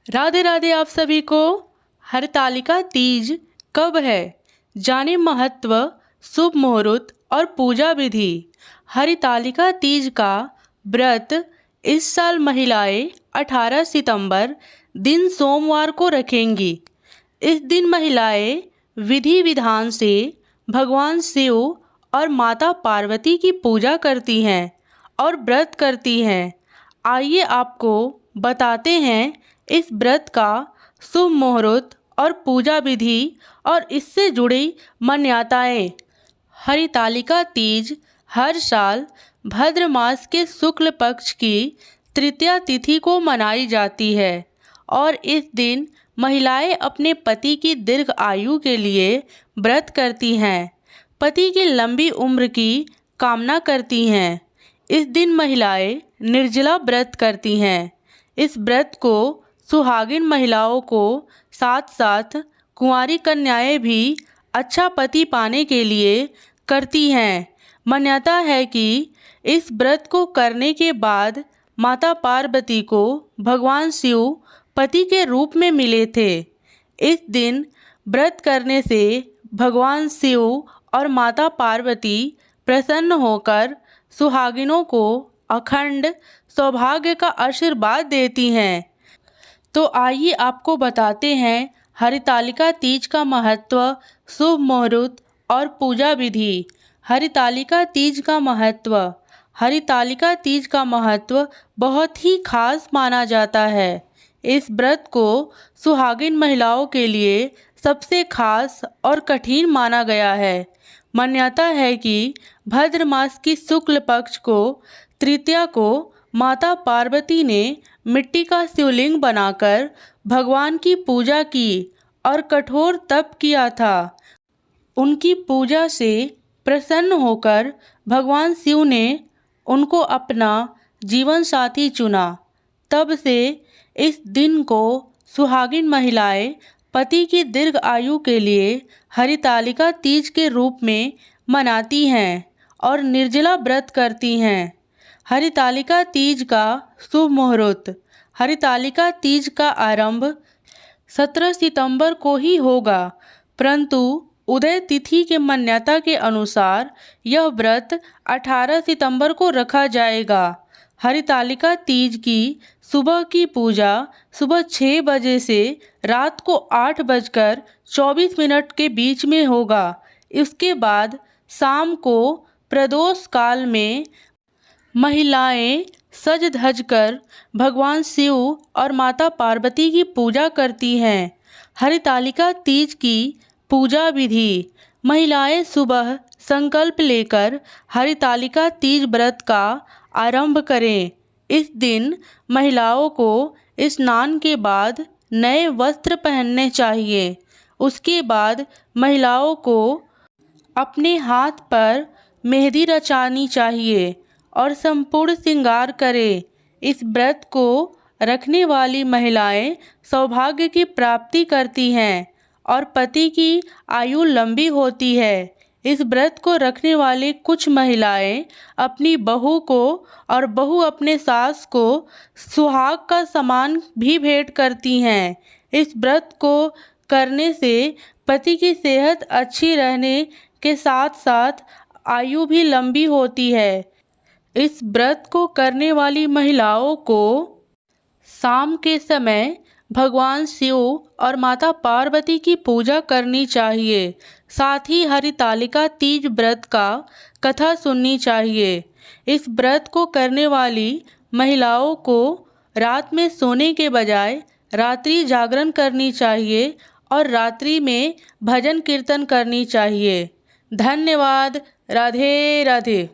राधे राधे आप सभी को। हरतालिका तीज कब है, जाने महत्व, शुभ मुहूर्त और पूजा विधि। हरतालिका तीज का व्रत इस साल महिलाएं 18 सितंबर दिन सोमवार को रखेंगी। इस दिन महिलाएं विधि विधान से भगवान शिव और माता पार्वती की पूजा करती हैं और व्रत करती हैं। आइए आपको बताते हैं इस व्रत का शुभ मुहूर्त और पूजा विधि और इससे जुड़ी मान्यताएं। हरतालिका तीज हर साल भाद्र मास के शुक्ल पक्ष की तृतीया तिथि को मनाई जाती है और इस दिन महिलाएं अपने पति की दीर्घ आयु के लिए व्रत करती हैं, पति की लंबी उम्र की कामना करती हैं। इस दिन महिलाएं निर्जला व्रत करती हैं। इस व्रत को सुहागिन महिलाओं को साथ साथ कुंवारी कन्याएं भी अच्छा पति पाने के लिए करती हैं। मान्यता है कि इस व्रत को करने के बाद माता पार्वती को भगवान शिव पति के रूप में मिले थे। इस दिन व्रत करने से भगवान शिव और माता पार्वती प्रसन्न होकर सुहागिनों को अखंड सौभाग्य का आशीर्वाद देती हैं। तो आइए आपको बताते हैं हरतालिका तीज का महत्व, शुभ मुहूर्त और पूजा विधि। हरतालिका तीज का महत्व। हरतालिका तीज का महत्व बहुत ही खास माना जाता है। इस व्रत को सुहागिन महिलाओं के लिए सबसे खास और कठिन माना गया है। मान्यता है कि भाद्र मास की शुक्ल पक्ष को तृतीया को माता पार्वती ने मिट्टी का शिवलिंग बनाकर भगवान की पूजा की और कठोर तप किया था। उनकी पूजा से प्रसन्न होकर भगवान शिव ने उनको अपना जीवन साथी चुना। तब से इस दिन को सुहागिन महिलाएं पति की दीर्घ आयु के लिए हरतालिका तीज के रूप में मनाती हैं और निर्जला व्रत करती हैं। हरतालिका तीज का शुभ मुहूर्त। हरतालिका तीज का आरंभ 17 सितंबर को ही होगा, परंतु उदय तिथि के मान्यता के अनुसार यह व्रत 18 सितंबर को रखा जाएगा। हरतालिका तीज की सुबह की पूजा सुबह 6 बजे से रात को 8:24 के बीच में होगा। इसके बाद शाम को प्रदोष काल में महिलाएं सज धज कर भगवान शिव और माता पार्वती की पूजा करती हैं। हरतालिका तीज की पूजा विधि। महिलाएं सुबह संकल्प लेकर हरतालिका तीज व्रत का आरंभ करें। इस दिन महिलाओं को स्नान के बाद नए वस्त्र पहनने चाहिए। उसके बाद महिलाओं को अपने हाथ पर मेहंदी रचानी चाहिए और संपूर्ण श्रृंगार करें। इस व्रत को रखने वाली महिलाएं सौभाग्य की प्राप्ति करती हैं और पति की आयु लंबी होती है। इस व्रत को रखने वाली कुछ महिलाएं अपनी बहू को और बहू अपने सास को सुहाग का सामान भी भेंट करती हैं। इस व्रत को करने से पति की सेहत अच्छी रहने के साथ साथ आयु भी लंबी होती है। इस व्रत को करने वाली महिलाओं को शाम के समय भगवान शिव और माता पार्वती की पूजा करनी चाहिए। साथ ही हरतालिका तीज व्रत का कथा सुननी चाहिए। इस व्रत को करने वाली महिलाओं को रात में सोने के बजाय रात्रि जागरण करनी चाहिए और रात्रि में भजन कीर्तन करनी चाहिए। धन्यवाद। राधे राधे।